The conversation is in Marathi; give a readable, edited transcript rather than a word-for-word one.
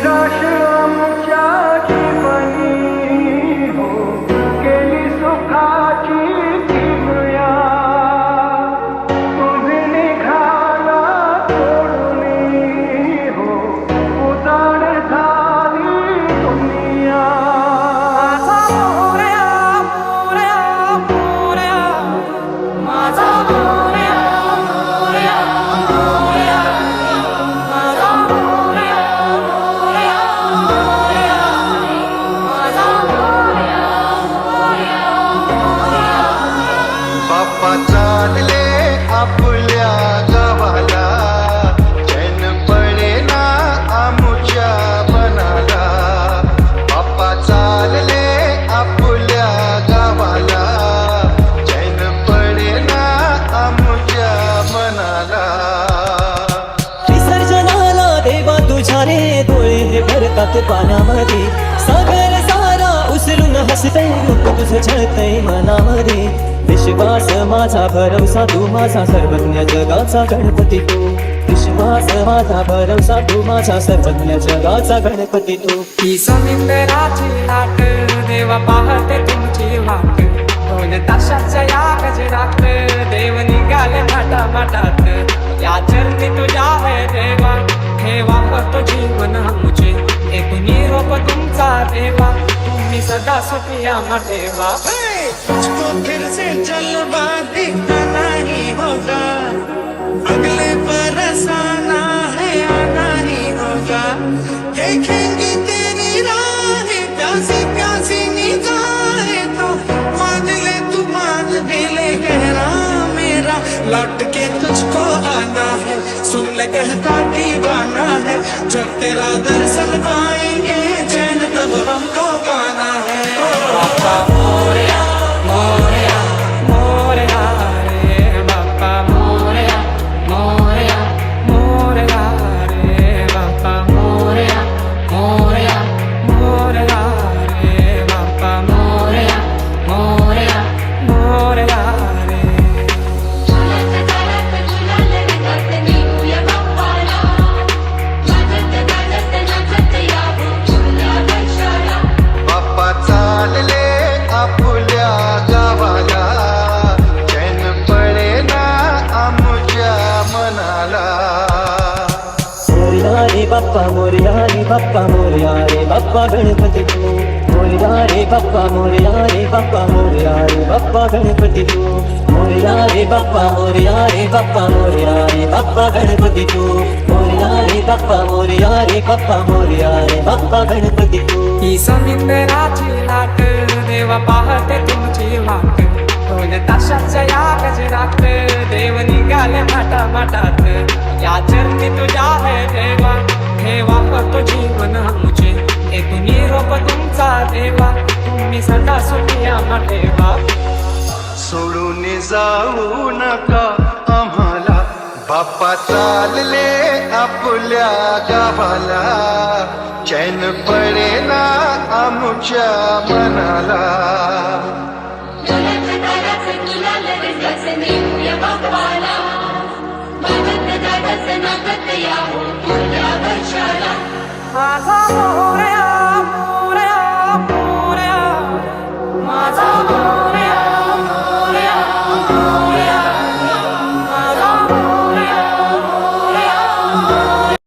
निराश आमच्या जीवनी हो गेली सुखाची किमया तुम्ही निघाला सोडून हो उजाड झाली दुनिया बाप्पा चालले आपल्या गावाला चैन पडेना आमुच्या मनाला बाप्पा चालले आपल्या गावाला चैन पडेना आमुच्या मनाला विसर्जनाला देवा तुझ्या रे डोळे भरतात पाण्यामध्ये सागर सारा उचलून हसतय रूप तुझं झळतय मनामध्ये विश्वास माझा भरवसा तू माझा सर्वज्ञ जगाचा गणपती तू विश्वास माझा भरवसा तू माझा सर्वज्ञ जगाचा गणपती तू ही समिंदराची लाट देवा पाहते तुमची वाट दोन ताशाच्या या गजरात देव निघाले माटात या चरणी तुझ्या है देवा ठेवा तो जीवन आमचे एक निरोप तुमचा देवा तुम्ही सदा सुखिया ठेवा तुझको फिर से जलवा दिखता नहीं होगा अगले बरस आना है आना ही होगा देखेंगे तेरी राहें प्यासी प्यासी निगाहें तो मान ले तू मान भी ले गहरा मेरा लौट के तुझको आना है सुन ले कहता दीवाना है जब तेरा दर्शन पाएंगे चैन तब हमको पाना है बाप्पा मोरया मोरया मोरया रे बाप्पा मोरया मोरया मोरया रे बाप्पा मोरया मोरया मोरया रे बाप्पा मोरया मोरया मोरया रे बाप्पा चालले आपल्या गावाला चैन पडेना आमुच्या मनाला मोरया रे बाप्पा मोरया रे बाप्पा मोरया रे बाप्पा गणपती तू मोरया रे बाप्पा मोरया रे बाप्पा मोरया रे बाप्पा गणपती तू मोरया रे बाप्पा मोरया रे बाप्पा मोरया रे बाप्पा गणपती तू मोरया रे बाप्पा मोरया रे बाप्पा मोरया रे बाप्पा गणपती तू ही समिंदराची लाट देवा पाहते तुमची वाट दोन ताशाच्या या गजरात देव निघाले माटात या चरणी तुझ्या है देवा ठेवा तो जीवन आमचे एक निरोप तुमचा देवा तुम्ही सदा सुखिया ठेवा सोडून जाऊ नका आम्हाला बाप्पा चालले आपल्या गावाला चैन पडेना आमुच्या मनाला माझा